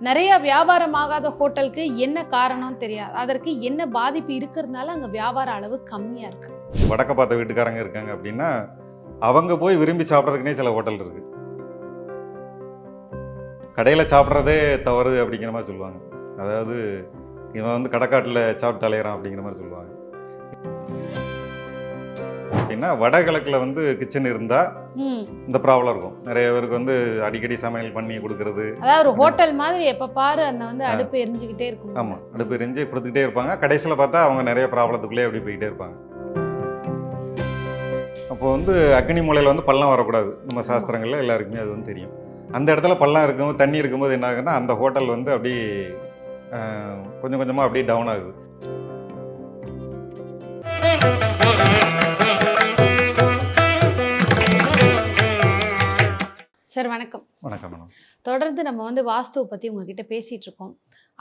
நிறைய வியாபாரமாகாத ஹோட்டலுக்கு என்ன காரணம் தெரியாது. அதற்கு என்ன பாதிப்பு இருக்கிறதுனால அங்க வியாபார அளவு கம்மியா இருக்கு. வடக்க பார்த்த வீட்டுக்காரங்க இருக்காங்க அப்படின்னா அவங்க போய் விரும்பி சாப்பிட்றதுக்குனே சில ஹோட்டல் இருக்கு. கடையில் சாப்பிட்றதே தவறு அப்படிங்கிற மாதிரி சொல்லுவாங்க. அதாவது இவன் வந்து கடைக்காட்டில் சாப்பிட்டு அலையிறான் அப்படிங்கிற மாதிரி சொல்லுவாங்க. அப்படின்னா வடகிழக்கில் வந்து கிச்சன் இருந்தால் இந்த ப்ராப்ளம் இருக்கும். நிறைய பேருக்கு வந்து அடிக்கடி சமையல் பண்ணி கொடுக்கறது. அதாவது ஒரு ஹோட்டல் மாதிரி எப்ப பாரு அந்த வந்து அடுப்பு எரிஞ்சுக்கிட்டே இருக்கும். ஆமாம், அடுப்பு எரிஞ்சு கொடுத்துக்கிட்டே இருப்பாங்க. கடைசியில் பார்த்தா அவங்க நிறைய ப்ராப்ளத்துக்குள்ளே அப்படி போய்கிட்டே இருப்பாங்க. அப்போ வந்து அக்னி மூலையில் வந்து பள்ளம் வரக்கூடாது. நம்ம சாஸ்திரங்களில் எல்லாருக்குமே அது வந்து தெரியும். அந்த இடத்துல பள்ளம் இருக்கும்போது தண்ணி இருக்கும்போது என்ன ஆகுதுன்னா அந்த ஹோட்டல் வந்து அப்படி கொஞ்சம் கொஞ்சமாக அப்படியே டவுன் ஆகுது. சார் வணக்கம். வணக்கம் மேடம். தொடர்ந்து நம்ம வந்து வாஸ்துவை பற்றி உங்ககிட்ட பேசிகிட்டு இருக்கோம்.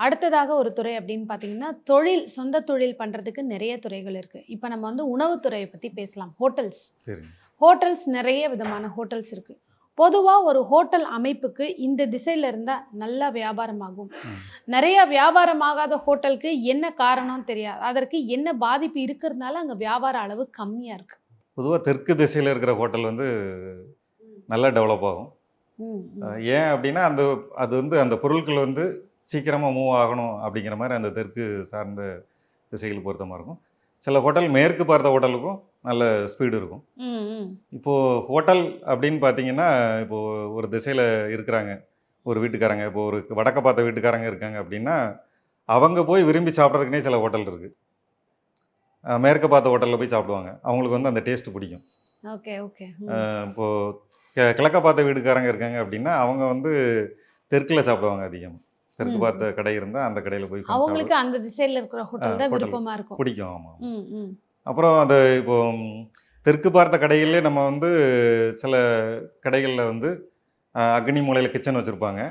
அடுத்ததாக ஒரு துறை அப்படின்னு பார்த்தீங்கன்னா தொழில், சொந்த தொழில் பண்ணுறதுக்கு நிறைய துறைகள் இருக்குது. இப்போ நம்ம வந்து உணவுத்துறையை பற்றி பேசலாம். ஹோட்டல்ஸ் நிறைய விதமான ஹோட்டல்ஸ் இருக்குது. பொதுவாக ஒரு ஹோட்டல் அமைப்புக்கு இந்த திசையில் இருந்தால் நல்லா வியாபாரமாகும். நிறைய வியாபாரமாகாத ஹோட்டலுக்கு என்ன காரணம் தெரியாது. அதற்கு என்ன பாதிப்பு இருக்கிறதுனால அங்கே வியாபார அளவு கம்மியாக இருக்குது. பொதுவாக தெற்கு திசையில் இருக்கிற ஹோட்டல் வந்து நல்லா டெவலப் ஆகும். ஏன் அப்படின்னா அது வந்து அந்த பொருட்கள் வந்து சீக்கிரமாக மூவ் ஆகணும் அப்படிங்கிற மாதிரி அந்த தெற்கு சார்ந்த திசைகள் பொறுத்த மாதிரி இருக்கும். சில ஹோட்டல் மேற்கு பார்த்த ஹோட்டலுக்கும் நல்ல ஸ்பீடு இருக்கும். இப்போது ஹோட்டல் அப்படின்னு பார்த்தீங்கன்னா இப்போது ஒரு திசையில் இருக்கிறாங்க ஒரு வீட்டுக்காரங்க, இப்போ ஒரு வடக்க பார்த்த வீட்டுக்காரங்க இருக்காங்க அப்படின்னா அவங்க போய் விரும்பி சாப்பிட்றதுக்குனே சில ஹோட்டல் இருக்குது. மேற்க பார்த்த ஹோட்டலில் போய் சாப்பிடுவாங்க. அவங்களுக்கு வந்து அந்த டேஸ்ட்டு பிடிக்கும். இப்போது கிழக்க பார்த்த வீட்டுக்காரங்க இருக்காங்க அப்படின்னா அவங்க வந்து தெற்கில் சாப்பிடுவாங்க அதிகமாக. தெற்கு பார்த்த கடை இருந்தால் அந்த கடையில் போய் அவங்களுக்கு அந்த திசையில் இருக்கிற ஹோட்டல் தான் விருப்பமாக இருக்கும், பிடிக்கும். ஆமாம். அப்புறம் அந்த இப்போ தெற்கு பார்த்த கடையிலே நம்ம வந்து சில கடைகளில் வந்து அக்னி மூலையில் கிச்சன் வச்சுருப்பாங்க.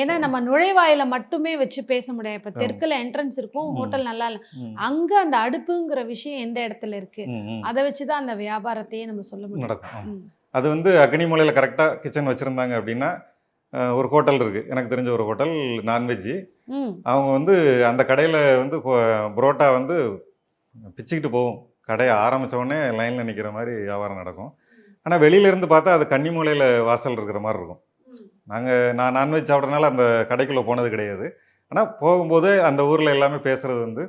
ஏன்னா நம்ம நுழைவாயில மட்டுமே வச்சு பேச முடியாது. இப்போ தெற்குல என்ட்ரன்ஸ் இருக்கும், ஹோட்டல் நல்லா இல்லை, அங்கே அந்த அடுப்புங்கிற விஷயம் எந்த இடத்துல இருக்கு, அதை வச்சு தான் அந்த வியாபாரத்தையே நம்ம சொல்ல முடியும், நடக்கும். அது வந்து அக்னி மூலையில் கரெக்டாக கிச்சன் வச்சுருந்தாங்க அப்படின்னா ஒரு ஹோட்டல் இருக்குது, எனக்கு தெரிஞ்ச ஒரு ஹோட்டல் நான்வெஜ்ஜு. அவங்க வந்து அந்த கடையில் வந்து புரோட்டா வந்து பிச்சுக்கிட்டு போகும். கடையை ஆரம்பித்தோடனே லைனில் நிற்கிற மாதிரி வியாபாரம் நடக்கும். ஆனால் வெளியிலேருந்து பார்த்தா அது கன்னி மூலையில் வாசல் இருக்கிற மாதிரி இருக்கும். நான் நான்வெஜ் சாப்பிட்றதுனால அந்த கடைக்குள்ளே போனது கிடையாது. ஆனால் போகும்போது அந்த ஊரில் எல்லாமே பேசுகிறது வந்து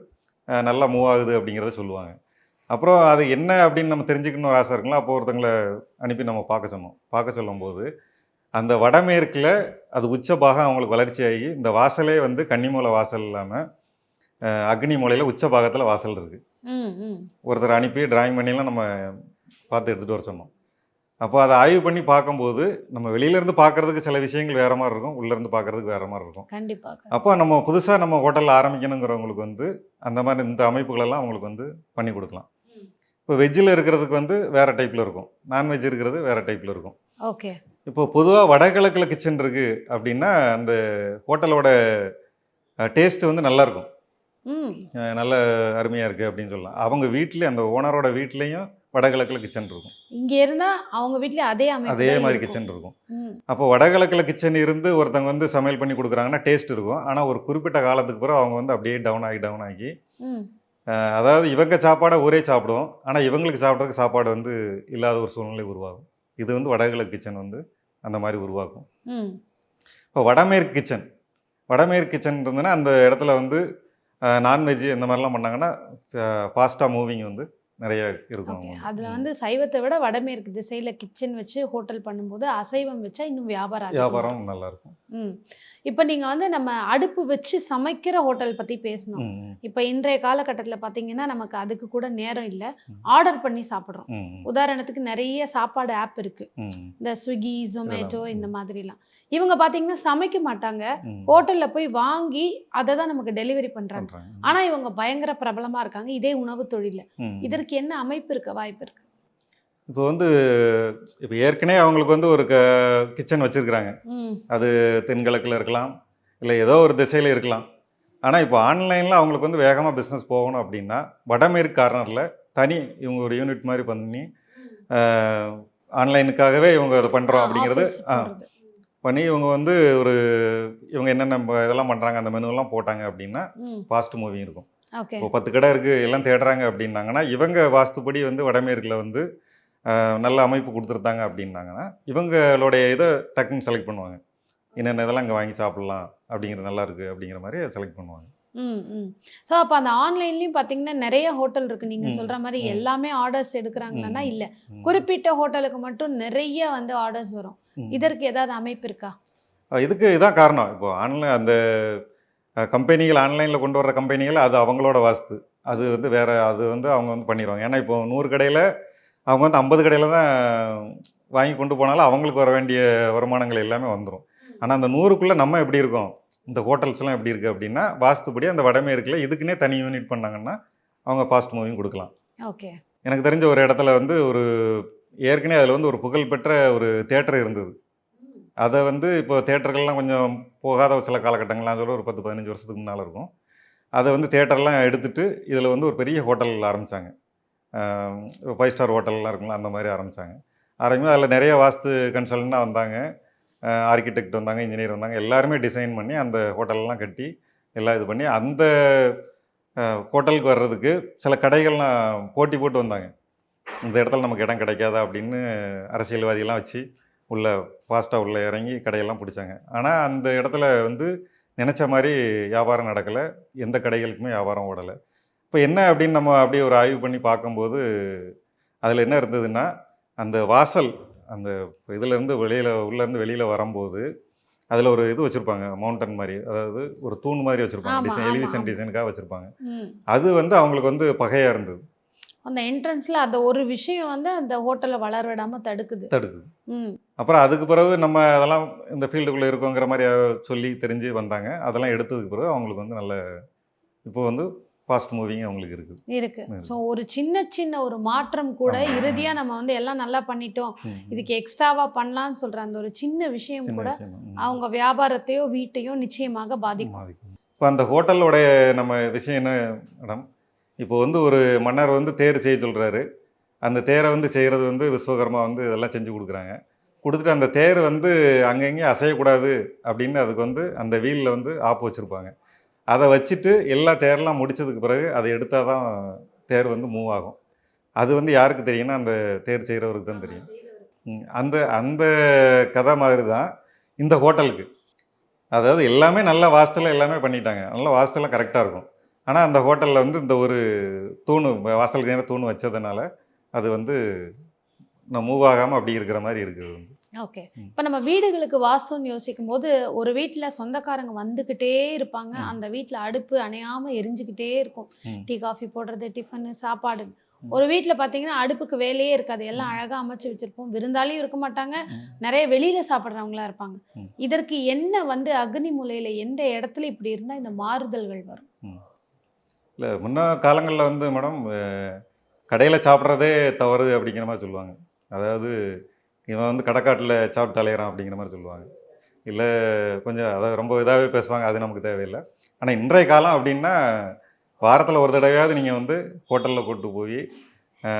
நல்லா மூவ் ஆகுது அப்படிங்கிறத சொல்லுவாங்க. அப்புறம் அது என்ன அப்படின்னு நம்ம தெரிஞ்சுக்கணும்னு ஒரு ஆசை இருக்குங்களா, அப்போ ஒருத்தங்களை அனுப்பி நம்ம பார்க்க சொல்லும்போது அந்த வடமேற்கில் அது உச்ச பாகம் அவங்களுக்கு வளர்ச்சி ஆகி இந்த வாசலே வந்து கன்னிமூலை வாசல் இல்லாமல் அக்னி மூலையில் உச்ச பாகத்தில் வாசல் இருக்குது. ஒருத்தர் அனுப்பி டிராயிங் பண்ணிலாம் நம்ம பார்த்து எடுத்துகிட்டு வர சொன்னோம். அப்போ அதை ஆய்வு பண்ணி பார்க்கும்போது நம்ம வெளியிலேருந்து பார்க்குறதுக்கு சில விஷயங்கள் வேறு மாதிரி இருக்கும், உள்ளேருந்து பார்க்குறதுக்கு வேறு மாதிரி இருக்கும். கண்டிப்பாக. அப்போ நம்ம புதுசாக நம்ம ஹோட்டலில் ஆரம்பிக்கணுங்கிறவங்களுக்கு வந்து அந்த மாதிரி இந்த அமைப்புகளெல்லாம் அவங்களுக்கு வந்து பண்ணி கொடுக்கலாம். இப்போ வெஜ்ஜில் இருக்கிறதுக்கு வந்து வேறு டைப்பில் இருக்கும், நான்வெஜ் இருக்கிறது வேறு டைப்பில் இருக்கும். ஓகே. இப்போ பொதுவாக வடகிழக்கில் கிச்சன் இருக்குது அப்படின்னா அந்த ஹோட்டலோட டேஸ்ட்டு வந்து நல்லாயிருக்கும், நல்ல அருமையாக இருக்குது அப்படின்னு சொல்லலாம். அவங்க வீட்லேயும் அந்த ஓனரோட வீட்லேயும் வடகிழக்கில் கிச்சன் இருக்கும். இங்கே இருந்தால் அவங்க வீட்லேயும் அதே மாதிரி கிச்சன் இருக்கும். அப்போ வடகிழக்கில் கிச்சன் இருந்து ஒருத்தவங்க வந்து சமையல் பண்ணி கொடுக்குறாங்கன்னா டேஸ்ட் இருக்கும். ஆனால் ஒரு குறிப்பிட்ட காலத்துக்கு பிறகு அவங்க வந்து அப்படியே டவுன் ஆகி அதாவது இவங்க சாப்பாடை ஊரே சாப்பிடுவோம், ஆனால் இவங்களுக்கு சாப்பிட்றதுக்கு சாப்பாடு வந்து இல்லாத ஒரு சூழ்நிலை உருவாகும். இது வந்து வடகிழக்கு கிச்சன் வந்து அந்த மாதிரி உருவாக்கும். இப்போ வடமேற்கு கிச்சன் இருந்ததுன்னா அந்த இடத்துல வந்து நான்வெஜ் இந்த மாதிரிலாம் பண்ணாங்கன்னா ஃபாஸ்ட்டாக மூவிங் வந்து நிறைய இருக்கும். அதில் வந்து சைவத்தை விட வடமேற்கு திசையில் கிச்சன் வச்சு ஹோட்டல் பண்ணும்போது அசைவம் வச்சா இன்னும் வியாபாரம் நல்லாயிருக்கும். இப்போ நீங்கள் வந்து நம்ம அடுப்பு வச்சு சமைக்கிற ஹோட்டல் பற்றி பேசணும். இப்போ இன்றைய காலகட்டத்தில் பார்த்தீங்கன்னா நமக்கு அதுக்கு கூட நேரம் இல்லை, ஆர்டர் பண்ணி சாப்பிட்றோம். உதாரணத்துக்கு நிறைய சாப்பாடு ஆப் இருக்குது, இந்த ஸ்விக்கி, ஜொமேட்டோ இந்த மாதிரிலாம். இவங்க பார்த்தீங்கன்னா சமைக்க மாட்டாங்க, ஹோட்டலில் போய் வாங்கி அதை தான் நமக்கு டெலிவரி பண்ணுறாங்க. ஆனால் இவங்க பயங்கர பிரபலமாக இருக்காங்க இதே உணவு தொழிலில். இதற்கு என்ன அமைப்பு இருக்க வாய்ப்பு இருக்குது? இப்போ வந்து இப்போ ஏற்கனவே அவங்களுக்கு வந்து ஒரு கிச்சன் வச்சுருக்குறாங்க, அது தென்கிழக்கில் இருக்கலாம் இல்லை ஏதோ ஒரு திசையில் இருக்கலாம். ஆனால் இப்போ ஆன்லைனில் அவங்களுக்கு வந்து வேகமாக பிஸ்னஸ் போகணும் அப்படின்னா வடமேற்கு கார்னரில் இவங்க ஒரு யூனிட் மாதிரி பண்ணி ஆன்லைனுக்காகவே இவங்க அதை பண்ணுறோம் அப்படிங்கிறது பண்ணி இவங்க வந்து ஒரு இவங்க என்னென்ன இதெல்லாம் பண்ணுறாங்க அந்த மெனுவெல்லாம் போட்டாங்க அப்படின்னா ஃபாஸ்ட் மூவிங் இருக்கும். ஓகே. இப்போ 10 கடை இருக்குது எல்லாம் தேடுறாங்க அப்படின்னாங்கன்னா, இவங்க வாஸ்துப்படி வந்து வடமேற்கில் வந்து நல்ல அமைப்பு கொடுத்துருந்தாங்க அப்படின்னாங்கன்னா, இவங்களுடைய இதை டக்குன்னு செலக்ட் பண்ணுவாங்க. என்னென்ன இதெல்லாம் இங்கே வாங்கி சாப்பிட்லாம் அப்படிங்கிற நல்லா இருக்குது அப்படிங்கிற மாதிரி செலக்ட் பண்ணுவாங்க. ஸோ அப்போ அந்த ஆன்லைன்லேயும் பார்த்தீங்கன்னா நிறைய ஹோட்டல் இருக்குது. நீங்கள் சொல்கிற மாதிரி எல்லாமே ஆர்டர்ஸ் எடுக்கிறாங்களான்னா இல்லை, குறிப்பிட்ட ஹோட்டலுக்கு மட்டும் நிறைய வந்து ஆர்டர்ஸ் வரும். இதற்கு ஏதாவது அமைப்பு இருக்கா? இதுக்கு இதான் காரணம். இப்போ ஆன்லைன் அந்த கம்பெனிகள் ஆன்லைனில் கொண்டு வர்ற கம்பெனிகள் அது அவங்களோட வாஸ்து. அது வந்து வேறு அது வந்து அவங்க வந்து பண்ணிடுவாங்க. ஏன்னா இப்போ 100 கடையில் அவங்க வந்து 50 கடையில் தான் வாங்கி கொண்டு போனாலும் அவங்களுக்கு வர வேண்டிய வருமானங்கள் எல்லாமே வந்துடும். ஆனால் அந்த 100க்குள்ளே நம்ம எப்படி இருக்கோம், இந்த ஹோட்டல்ஸ்லாம் எப்படி இருக்குது அப்படின்னா, வாஸ்துப்படி அந்த வடமேற்கில் இதுக்குன்னே தனி யூனிட் பண்ணாங்கன்னா அவங்க ஃபாஸ்ட் மூவிங் கொடுக்கலாம். ஓகே. எனக்கு தெரிஞ்ச ஒரு இடத்துல வந்து ஒரு ஏற்கனவே அதில் வந்து ஒரு புகழ்பெற்ற ஒரு தியேட்டர் இருந்தது. அதை வந்து இப்போ தியேட்டர்கள்லாம் கொஞ்சம் போகாத சில காலகட்டங்கள்லாம் சொல்ல ஒரு 10-15 வருஷத்துக்கு முன்னால் இருக்கும். அதை வந்து தியேட்டர்லாம் எடுத்துகிட்டு இதில் வந்து ஒரு பெரிய ஹோட்டல் ஆரம்பித்தாங்க. 5 ஸ்டார் ஹோட்டல்லாம் இருக்குங்களா அந்த மாதிரி ஆரம்பித்தாங்க. ஆரம்பிக்கும் அதில் நிறைய வாஸ்து கன்சல்டன்ட்லாம் வந்தாங்க, ஆர்கிடெக்ட் வந்தாங்க, இன்ஜினியர் வந்தாங்க. எல்லாருமே டிசைன் பண்ணி அந்த ஹோட்டல்லாம் கட்டி எல்லாம் இது பண்ணி அந்த ஹோட்டலுக்கு வர்றதுக்கு சில கடைகள்லாம் போட்டி போட்டு வந்தாங்க. இந்த இடத்துல நமக்கு இடம் கிடைக்காதா அப்படின்னு அரசியல்வாதியெல்லாம் வச்சு உள்ளே ஃபாஸ்ட்டாக உள்ளே இறங்கி கடையெல்லாம் பிடிச்சாங்க. ஆனால் அந்த இடத்துல வந்து நினச்ச மாதிரி வியாபாரம் நடக்கலை, எந்த கடைகளுக்குமே வியாபாரம் ஓடலை. இப்போ என்ன அப்படின்னு நம்ம அப்படியே ஒரு ஆய்வு பண்ணி பார்க்கும்போது அதில் என்ன இருந்ததுன்னா, அந்த வாசல் அந்த இதுலேருந்து உள்ளேருந்து வெளியில் வரும்போது அதில் ஒரு இது வச்சுருப்பாங்க, மவுண்டன் மாதிரி, அதாவது ஒரு தூண் மாதிரி வச்சுருப்பாங்க, எலிவேஷன் டிசைனுக்காக வச்சுருப்பாங்க. அது வந்து அவங்களுக்கு வந்து பகையாக இருந்தது. அந்த என்ட்ரன்ஸில் அந்த ஒரு விஷயம் வந்து அந்த ஹோட்டலை வளர விடாமல் தடுக்குது. அப்புறம் அதுக்கு பிறகு நம்ம அதெல்லாம் இந்த ஃபீல்டுக்குள்ளே இருக்கோங்கிற மாதிரி சொல்லி தெரிஞ்சு வந்தாங்க. அதெல்லாம் எடுத்ததுக்கு பிறகு அவங்களுக்கு வந்து நல்ல இப்போ வந்து ஃபாஸ்ட் மூவிங் அவங்களுக்கு இருக்கு. ஸோ ஒரு சின்ன ஒரு மாற்றம் கூட இறுதியாக நம்ம வந்து எல்லாம் நல்லா பண்ணிட்டோம், இதுக்கு எக்ஸ்ட்ராவாக பண்ணலான்னு சொல்கிற அந்த ஒரு சின்ன விஷயம் கூட அவங்க வியாபாரத்தையோ வீட்டையோ நிச்சயமாக பாதிக்கும். இப்போ அந்த ஹோட்டலோடைய நம்ம விஷயம் என்ன மேடம், இப்போ வந்து ஒரு மன்னர் வந்து தேர் செய்ய சொல்கிறாரு. அந்த தேரை வந்து செய்கிறது வந்து விஸ்வகர்மா வந்து இதெல்லாம் செஞ்சு கொடுக்குறாங்க. கொடுத்துட்டு அந்த தேர் வந்து அங்கங்கேயும் அசையக்கூடாது அப்படின்னு அதுக்கு வந்து அந்த வீலில் வந்து ஆப்பு வச்சுருப்பாங்க. அதை வச்சுட்டு எல்லா தேரெலாம் முடித்ததுக்கு பிறகு அதை எடுத்தால் தான் தேர் வந்து மூவ் ஆகும். அது வந்து யாருக்கு தெரியும்னா அந்த தேர் செய்கிறவருக்கு தான் தெரியும். அந்த அந்த கதை மாதிரி தான் இந்த ஹோட்டலுக்கு. அதாவது எல்லாமே நல்ல வாஸ்துல எல்லாமே பண்ணிட்டாங்க, நல்ல வாஸ்துலாம் கரெக்டாக இருக்கும். ஆனால் அந்த ஹோட்டலில் வந்து இந்த ஒரு தூணு வாசலுக்கு நேரம் தூணு வச்சதுனால அது வந்து நான் மூவ் ஆகாமல் அப்படி இருக்கிற மாதிரி இருக்குது. ஓகே. இப்போ நம்ம வீடுகளுக்கு வாஸ்துன்னு யோசிக்கும் போது ஒரு வீட்டில் சொந்தக்காரங்க வந்துக்கிட்டே இருப்பாங்க, அந்த வீட்டில் அடுப்பு அணையாமல் எரிஞ்சுக்கிட்டே இருக்கும், டீ காஃபி போடுறது, டிஃபனு, சாப்பாடு. ஒரு வீட்டில் பார்த்தீங்கன்னா அடுப்புக்கு வேலையே இருக்காது, எல்லாம் அழகாக அமைச்சு வச்சுருப்போம், விருந்தாளியும் இருக்க மாட்டாங்க, நிறைய வெளியில் சாப்பிட்றவங்களா இருப்பாங்க. இதற்கு என்ன வந்து அக்னி மூலையில் எந்த இடத்துல இப்படி இருந்தால் இந்த மாறுதல்கள் வரும்? இல்லை, முன்ன காலங்களில் வந்து மேடம் கடையில் சாப்பிட்றதே தவறு அப்படிங்கிற மாதிரி சொல்லுவாங்க. அதாவது இவன் வந்து கடைக்காட்டில் சாப்பிட்டு அலையிறான் அப்படிங்கிற மாதிரி சொல்லுவாங்க. இல்லை கொஞ்சம் அதாவது ரொம்ப இதாகவே பேசுவாங்க, அது நமக்கு தேவையில்லை. ஆனால் இன்றைய காலம் அப்படின்னா வாரத்தில் ஒரு தடவையாவது நீங்கள் வந்து ஹோட்டலில் கூப்பிட்டு போய்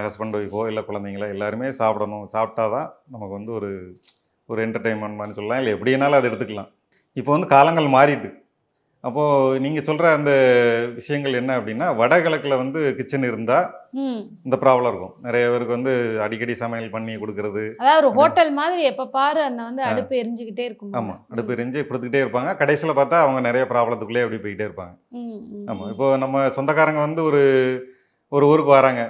ஹஸ்பண்ட் ஒய்ஃபோ இல்லை குழந்தைங்களோ எல்லாருமே சாப்பிடணும். சாப்பிட்டா தான் நமக்கு வந்து ஒரு என்டர்டெயின்மெண்ட் மாதிரி சொல்லலாம், இல்லை எப்படினாலும் அதை எடுத்துக்கலாம். இப்போ வந்து காலங்கள் மாறிட்டு, அப்போது நீங்கள் சொல்கிற அந்த விஷயங்கள் என்ன அப்படின்னா, வடகிழக்கில் வந்து கிச்சன் இருந்தால் இந்த ப்ராப்ளம் இருக்கும். நிறைய பேருக்கு வந்து அடிக்கடி சமையல் பண்ணி கொடுக்கறது, அதாவது ஒரு ஹோட்டல் மாதிரி எப்போ பாரு அந்த வந்து அடுப்பு எரிஞ்சுக்கிட்டே இருக்கும். ஆமாம், அடுப்பு எரிஞ்சு கொடுத்துக்கிட்டே இருப்பாங்க. கடைசியில் பார்த்தா அவங்க நிறைய ப்ராப்ளத்துக்குள்ளே அப்படி போய்கிட்டே இருப்பாங்க. ஆமாம், இப்போ நம்ம சொந்தக்காரங்க வந்து ஒரு ஊருக்கு வராங்க,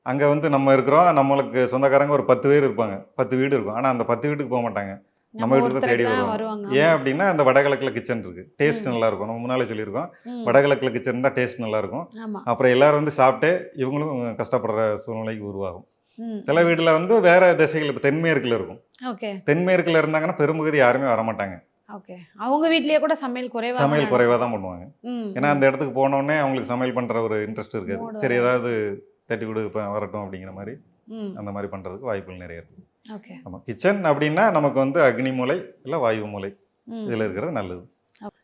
அங்கே வந்து நம்ம இருக்கிறோம், நம்மளுக்கு சொந்தக்காரங்க ஒரு 10 பேர் இருப்பாங்க, 10 வீடு இருக்கும். ஆனால் அந்த 10 வீட்டுக்கு போக மாட்டாங்க, நம்ம வீட்டுக்கு தேடி வருவாங்க. ஏன் அப்படின்னா அந்த வடகிழக்கில் கிச்சன் இருக்குது, டேஸ்ட் நல்லாயிருக்கும். நம்ம முன்னாலே சொல்லியிருக்கோம், வடகிழக்கில் கிச்சன் இருந்தால் டேஸ்ட் நல்லாயிருக்கும். அப்புறம் எல்லோரும் வந்து சாப்பிட்டு இவங்களும் கஷ்டப்படுற சூழ்நிலைக்கு உருவாகும். சில வீட்டில் வந்து வேறு திசைகள், இப்போ தென்மேற்கில் இருக்கும், தென்மேற்கில் இருந்தாங்கன்னா பெரும்பகுதி யாருமே வரமாட்டாங்க. அவங்க வீட்லேயே கூட சமையல் குறைவாக தான் பண்ணுவாங்க. ஏன்னா அந்த இடத்துக்கு போனோடனே அவங்களுக்கு சமையல் பண்ணுற ஒரு இன்ட்ரெஸ்ட் இருக்காது. சரி ஏதாவது தட்டி கொடு வரட்டும் அப்படிங்கிற மாதிரி அந்த மாதிரி பண்ணுறதுக்கு வாய்ப்புகள் நிறைய இருக்குது. ஆமாம், கிச்சன் அப்படின்னா நமக்கு வந்து அக்னி மூலை இல்லை வாயு மூலை இதில் இருக்கிறது நல்லது.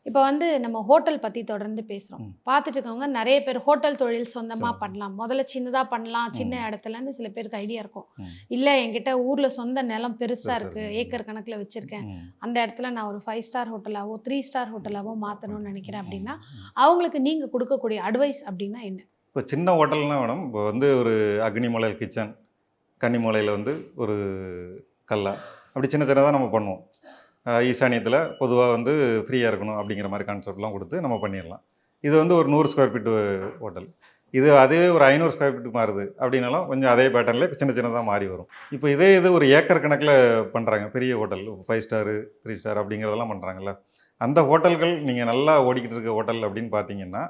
இப்போ வந்து நம்ம ஹோட்டல் பற்றி தொடர்ந்து பேசுகிறோம். ம். பார்த்துட்டு இருக்கவங்க நிறைய பேர் ஹோட்டல் தொழில் சொந்தமாக சரி. பண்ணலாம், முதல்ல சின்னதாக பண்ணலாம், சின்ன ம். இடத்துலன்னு சில பேருக்கு ஐடியா இருக்கும். ம். இல்லை என்கிட்ட ஊரில் சொந்த நிலம் பெருசாக பெருசா இருக்குது, இருக்கு. ஏக்கர் கணக்கில் வச்சுருக்கேன், ம். அந்த இடத்துல நான் ஒரு 5 ஸ்டார் ஹோட்டலாவோ 3 ஸ்டார் ஹோட்டலாவோ மாற்றணும்னு நினைக்கிறேன் அப்படின்னா, ம். அவங்களுக்கு நீங்கள் கொடுக்கக்கூடிய அட்வைஸ் அப்படின்னா என்ன? இப்போ சின்ன ஹோட்டல்னா மேடம், இப்போ வந்து ஒரு அக்னிமலையில் கிச்சன், கன்னிமலையில் வந்து ஒரு கல்லா, அப்படி சின்ன சின்னதாக நம்ம பண்ணுவோம். ஈசானியத்தில் பொதுவாக வந்து ஃப்ரீயாக இருக்கணும் அப்படிங்கிற மாதிரி கான்செப்ட்லாம் கொடுத்து நம்ம பண்ணிடலாம். இது வந்து ஒரு 100 ஸ்கொயர் ஃபீட்டு ஹோட்டல். இது அதே ஒரு 500 ஸ்கொயர் ஃபீட்டுக்கு மாறுது அப்படின்னாலும் கொஞ்சம் அதே பேட்டர்னில் சின்ன சின்னதாக மாறி வரும். இப்போ இதே இது ஒரு ஏக்கர் கணக்கில் பண்ணுறாங்க பெரிய ஹோட்டல், 5 ஸ்டாரு 3 ஸ்டார் அப்படிங்கிறதெல்லாம் பண்ணுறாங்கல்ல, அந்த ஹோட்டல்கள் நீங்கள் நல்லா ஓடிக்கிட்டு இருக்க ஹோட்டல் அப்படின்னு பார்த்தீங்கன்னா,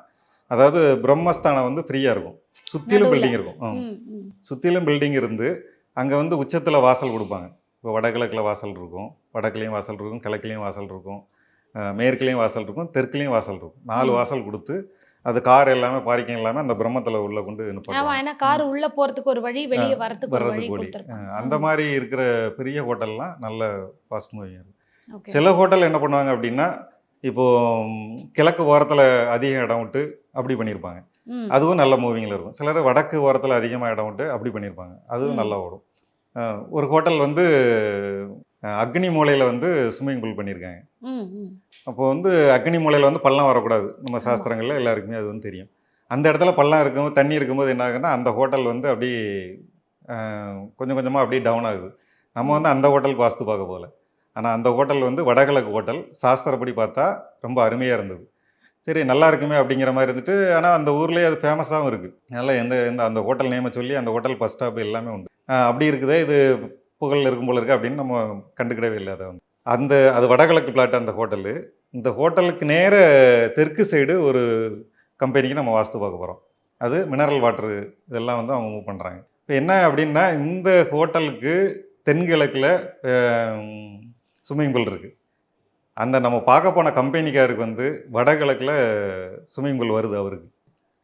அதாவது பிரம்மஸ்தானம் வந்து ஃப்ரீயாக இருக்கும், சுற்றிலும் நடுவுல. பில்டிங் இருக்கும். ம், ம். சுற்றிலும் பில்டிங் இருந்து அங்கே வந்து உச்சத்தில் வாசல் கொடுப்பாங்க. இப்போ வடகிழக்கில் வாசல் இருக்கும், வடக்குலேயும் வாசல் இருக்கும், கிழக்குலேயும் வாசல் இருக்கும், மேற்குலேயும் வாசல் இருக்கும், தெற்குலேயும் வாசல் இருக்கும். 4 ம். வாசல் கொடுத்து அது கார் எல்லாமே பார்க்கிங் எல்லாமே அந்த பிரம்மத்தில் உள்ளே கொண்டு ஆமா, நிப்பாட்டுவாங்க. ஏன்னா கார் உள்ள போறதுக்கு ஒரு வழி, வெளியே வரதுக்கு ஒரு வழி வர்றதுக்கு வழி. கொடுத்துருப்பாங்க. அந்த மாதிரி இருக்கிற பெரிய ஹோட்டல்லாம் நல்ல ஃபாஸ்ட் மூவிங் இருக்கும். ஓகே. சில ஹோட்டல் என்ன பண்ணுவாங்க அப்படின்னா, இப்போது கிழக்கு ஓரத்தில் அதிக இடம் விட்டு அப்படி பண்ணியிருப்பாங்க, ம். அதுவும் நல்ல மூவிங்கில் இருக்கும். சிலர் வடக்கு ஓரத்தில் அதிகமாக இடம் விட்டு அப்படி பண்ணியிருப்பாங்க, அதுவும் ம். நல்லா ஓடும். ஒரு ஹோட்டல் வந்து அக்னி மூலையில் வந்து ஸ்விம்மிங் பூல் பண்ணியிருக்காங்க. ம், ம். அப்போ வந்து அக்னி மூலையில் வந்து பள்ளம் வரக்கூடாது, நம்ம ஆமா. சாஸ்திரங்களில் எல்லாருக்குமே அது வந்து தெரியும். அந்த இடத்துல பள்ளம் இருக்கும்போது, தண்ணி இருக்கும்போது என்ன ஆகுதுன்னா, அந்த ஹோட்டல் வந்து அப்படி கொஞ்சம் கொஞ்சமாக அப்படியே டவுன் ஆகுது. நம்ம வந்து ம். அந்த ஹோட்டலுக்கு வாஸ்து பார்க்க போகல. ஆனால் அந்த ஹோட்டல் வந்து வடகிழக்கு ஹோட்டல், சாஸ்திரப்படி பார்த்தா ரொம்ப அருமையாக இருந்தது. சரி நல்லா இருக்குமே அப்படிங்கிற மாதிரி இருந்துட்டு, ஆனால் அந்த ஊர்லேயே அது ஃபேமஸாகவும் இருக்குது. அதனால் எந்த எந்த அந்த ஹோட்டல் நேமை சொல்லி அந்த ஹோட்டல் பஸ் ஸ்டாப் எல்லாமே உண்டு. அப்படி இருக்குதே, இது புகழ் இருக்கும் போல இருக்குது அப்படின்னு நம்ம கண்டுக்கிடவே இல்லை அதை வந்து. அது வடகிழக்கு பிளாட் அந்த ஹோட்டலு. இந்த ஹோட்டலுக்கு நேர தெற்கு சைடு ஒரு கம்பெனிக்கு நம்ம வாஸ்து பார்க்க போகிறோம். அது மினரல் வாட்டரு இதெல்லாம் வந்து அவங்க மூவ் பண்ணுறாங்க. இப்போ என்ன அப்படின்னா, இந்த ஹோட்டலுக்கு தென்கிழக்கில் ஸ்விம்மிங் பூல் இருக்குது. அந்த நம்ம பார்க்க போன கம்பெனிக்காருக்கு வந்து வடகிழக்கில் ஸ்விம்மிங் பூல் வருது அவருக்கு.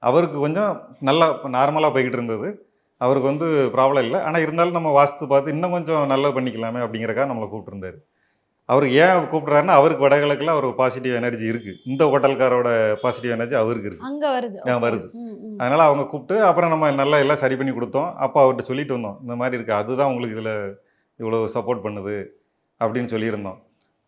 அவருக்கு கொஞ்சம் நல்லா நார்மலாக போய்கிட்டு இருந்தது. அவருக்கு வந்து ப்ராப்ளம் இல்லை. ஆனால் இருந்தாலும் நம்ம வாஸ்து பார்த்து இன்னும் கொஞ்சம் நல்லா பண்ணிக்கலாமே அப்படிங்கிறக்காக நம்மளை கூப்பிட்டுருந்தாரு. அவருக்கு ஏன் கூப்பிட்றாருன்னா, அவருக்கு வடகிழக்கில் ஒரு பாசிட்டிவ் எனர்ஜி இருக்குது. இந்த ஹோட்டல்காரோட பாசிட்டிவ் எனர்ஜி அவருக்கு இருக்குது. அங்க வருது. ஓகே. வருது. ம், ம். அதனால் அவங்க கூப்பிட்டு அப்புறம் நம்ம நல்லா எல்லாம் சரி பண்ணி கொடுத்தோம். அப்போ அவர்கிட்ட சொல்லிட்டு வந்தோம், இந்த மாதிரி இருக்குது, அதுதான் உங்களுக்கு இதில் இவ்வளோ சப்போர்ட் பண்ணுது அப்படின்னு சொல்லியிருந்தோம்.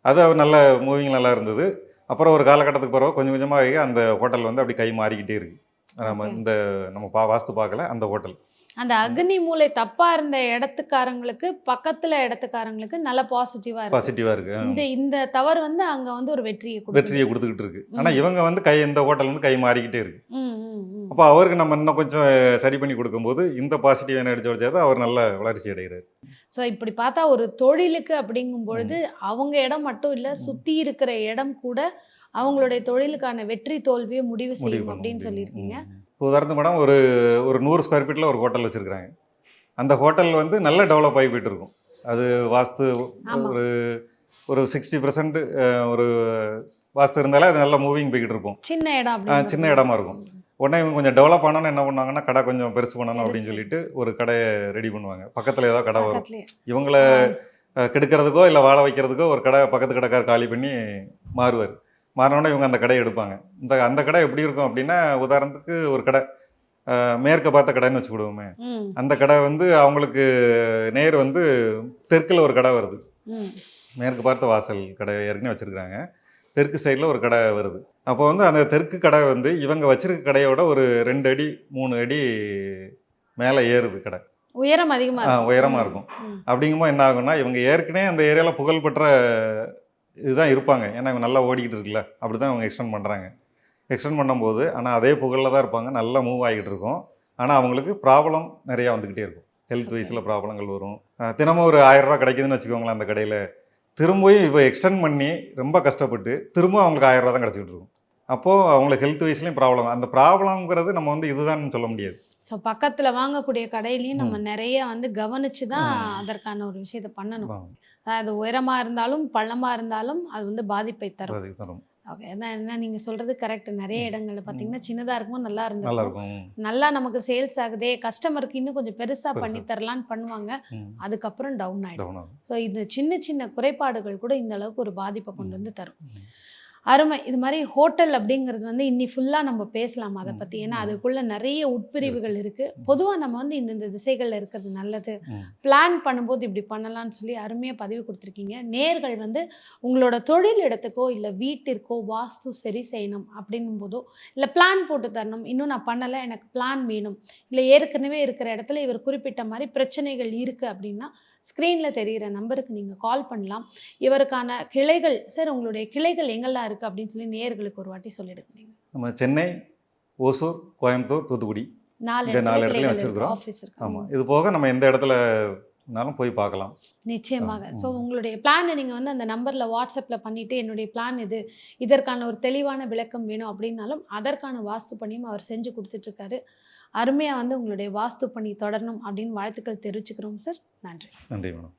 அது அவர் நல்ல மூவிங் நல்லா இருந்தது. அப்புறம் ஒரு காலகட்டத்துக்கு பிறகு கொஞ்சம் கொஞ்சமாக அந்த ஹோட்டல் வந்து அப்படி கை மாறிக்கிட்டே இருக்குது. ஓகே. நம்ம வாஸ்து பார்க்கல அந்த ஹோட்டல். அந்த அக்னி மூலை தப்பா இருந்த இடத்துக்காரங்களுக்கு, பக்கத்துல இடத்துக்காரங்களுக்கு நல்ல பாசிட்டிவா இருக்கு. பாசிட்டிவாக இருக்குது. இந்த இந்த தவறு வந்து அங்க வந்து ஒரு வெற்றியை கொடுக்குது. வெற்றியை கொடுத்துக்கிட்டு இருக்கு. ஆனால் ம். இவங்க வந்து இந்த ஹோட்டல் வந்து கை மாறிக்கிட்டே இருக்கு. ம், ம், ம். அப்போ அவருக்கு நம்ம இன்னும் கொஞ்சம் சரி பண்ணி கொடுக்கும்போது இந்த பாசிட்டிவ் எனர்ஜி வச்சாதான் அவர் நல்ல வளர்ச்சி அடைகிறார். ஸோ இப்படி பார்த்தா ஒரு தொழிலுக்கு அப்படிங்கும் பொழுது, அவங்க இடம் மட்டும் இல்ல, சுத்தி இருக்கிற இடம் கூட அவங்களுடைய தொழிலுக்கான வெற்றி தோல்வியை முடிவு முடிவு செய்யும் பண்ண அப்படின்னு முடியும். சொல்லியிருக்கீங்க. இப்போ உதாரணத்துக்கு மேடம், ஒரு ஒரு 100 ஸ்கொயர் ஃபீட்டில் ஒரு ஹோட்டல் வச்சுருக்காங்க. அந்த ஹோட்டல் வந்து நல்ல டெவலப் ஆகி போயிட்டு இருக்கும். அது வாஸ்து ஆமா. ஒரு ஒரு 60% ஒரு வாஸ்து இருந்தாலே அது நல்லா மூவிங் போய்கிட்டு இருக்கும். சின்ன இடம் அப்படின்னு. சின்ன இடமா இருக்கும். உடனே இவங்க கொஞ்சம் டெவலப் ஆனோன்னு என்ன பண்ணுவாங்கன்னா, கடை கொஞ்சம் பெருசு பண்ணணும் அப்படின்னு சொல்லிட்டு ஒரு கடையை ரெடி பண்ணுவாங்க. பக்கத்தில் ஏதாவது கடை வரும். பக்கத்துலயே. இவங்கள கெடுக்கிறதுக்கோ இல்லை வாழ வைக்கிறதுக்கோ ஒரு கடை பக்கத்து கடைக்கார் காலி பண்ணி மாறுவார். மாறினோடனே இவங்க அந்த கடையை எடுப்பாங்க. அந்த கடை எப்படி இருக்கும் அப்படின்னா, உதாரணத்துக்கு ஒரு கடை மேற்க பார்த்த கடைன்னு வச்சுக்கிடுவோமே, ம், அந்த கடை வந்து அவங்களுக்கு நேர் வந்து தெற்கில் ஒரு கடை வருது. ம். மேற்கு பார்த்த வாசல் கடை ஏற்கனவே வச்சுருக்காங்க. தெற்கு சைடில் ஒரு கடை வருது. அப்போ வந்து அந்த தெற்கு கடை வந்து இவங்க வச்சிருக்க கடையோட ஒரு 2 அடி 3 அடி மேலே ஏறுது கடை. உயரம் அதிகமா இருக்கும். உயரமாக ம், இருக்கும். ம். அப்படிங்கும்போது என்ன ஆகும்னா, இவங்க ஏற்கனவே அந்த ஏரியாவில் புகழ்பெற்ற இதுதான் இருப்பாங்க. ஏன்னா இவங்க நல்லா ஓடிக்கிட்டு இருக்குல்ல, அப்படி தான் இவங்க எக்ஸ்டெண்ட் பண்ணுறாங்க. எக்ஸ்டெண்ட் பண்ணும்போது ஆனால் அதே புகழில் தான் இருப்பாங்க, நல்லா மூவ் ஆகிட்டு இருக்கும். ஆனால் அவங்களுக்கு ப்ராப்ளம் நிறையா வந்துக்கிட்டே இருக்கும். ஹெல்த் வைஸில் ப்ராப்ளங்கள் வரும். தினமும் ஒரு 1000 ரூபா கிடைக்குதுன்னு வச்சுக்கோங்களேன் அந்த கடையில். திரும்பியும் இப்போ எக்ஸ்டெண்ட் பண்ணி ரொம்ப கஷ்டப்பட்டு திரும்ப அவங்களுக்கு 1000 ரூபா தான் கிடச்சிக்கிட்டு இருக்கும். அப்போது அவங்களுக்கு ஹெல்த் வைஸ்லேயும் ப்ராப்ளம். அந்த ப்ராப்ளம்ங்கிறது நம்ம வந்து இதுதான் சொல்ல முடியாது. ஸோ பக்கத்துல வாங்கக்கூடிய கடையிலையும் நம்ம நிறைய வந்து கவனிச்சு தான் அதற்கான ஒரு விஷயத்தை பண்ணணும். அது உயரமா இருந்தாலும் பள்ளமா இருந்தாலும் அது வந்து பாதிப்பை தரும். அதுக்கு தரும். ஓகே. என்ன நீங்க சொல்றது கரெக்ட். நிறைய இடங்கள்ல பார்த்தீங்கன்னா சின்னதா இருக்கும்போது நல்லா நல்லா இருந்திருக்கும். இருக்கும். நல்லா நமக்கு சேல்ஸ் ஆகுதே, கஸ்டமருக்கு இன்னும் கொஞ்சம் பெருசா பண்ணி பெருசா. தரலான்னு பண்ணுவாங்க. அதுக்கப்புறம் டவுன் ஆயிடும். டவுன் ஆகும். ஸோ இது சின்ன சின்ன குறைபாடுகள் கூட இந்த அளவுக்கு ஒரு பாதிப்பை கொண்டு வந்து தரும். அருமை. இது மாதிரி ஹோட்டல் அப்படிங்கிறது வந்து இன்னி ஃபுல்லாக நம்ம பேசலாம் அதை பற்றி. ஏன்னா அதுக்குள்ளே நிறைய உட்பிரிவுகள் இருக்குது. பொதுவாக நம்ம வந்து இந்த திசைகளில் இருக்கிறது நல்லது, பிளான் பண்ணும்போது இப்படி பண்ணலாம்னு சொல்லி அருமையாக பதிவு கொடுத்துருக்கீங்க. நேர்கள் வந்து உங்களோட தொழில் இடத்துக்கோ இல்லை வீட்டிற்கோ வாஸ்து சரி செய்யணும் அப்படின்னும் போதோ, இல்லை பிளான் போட்டு தரணும், இன்னும் நான் பண்ணலை எனக்கு பிளான் வேணும், இல்லை ஏற்கனவே இருக்கிற இடத்துல இவர் குறிப்பிட்ட மாதிரி பிரச்சனைகள் இருக்குது அப்படின்னா ஸ்க்ரீனில் தெரிகிற நம்பருக்கு நீங்கள் கால் பண்ணலாம். இவருக்கான கிளைகள் சார், உங்களுடைய கிளைகள் எங்கெல்லாம் இருக்குது அப்படின்னு சொல்லி நேயர்களுக்கு ஒரு வாட்டி சொல்லிடுங்க. நீங்கள் நம்ம சென்னை, ஓசூர், கோயம்புத்தூர், தூத்துக்குடி இந்த 4 இடத்துலையும் வச்சுருக்கிறோம். ஆஃபீஸ் இருக்கு. ஆமாம், இது போக நம்ம எந்த இடத்துலனாலும் போய் பார்க்கலாம். நிச்சயமாக. ஸோ உங்களுடைய பிளானை நீங்கள் வந்து அந்த நம்பரில் வாட்ஸ்அப்பில் பண்ணிவிட்டு என்னுடைய பிளான் இது, இதற்கான ஒரு தெளிவான விளக்கம் வேணும் அப்படின்னாலும் அதற்கான வாஸ்து பணியும் அவர் செஞ்சு கொடுத்துட்ருக்காரு. அருமையாக வந்து உங்களுடைய வாஸ்து பணி தொடரணும் அப்படின்னு வாழ்த்துக்கள் தெரிவிச்சுக்கிறோம் சார். நன்றி. நன்றி மேடம்.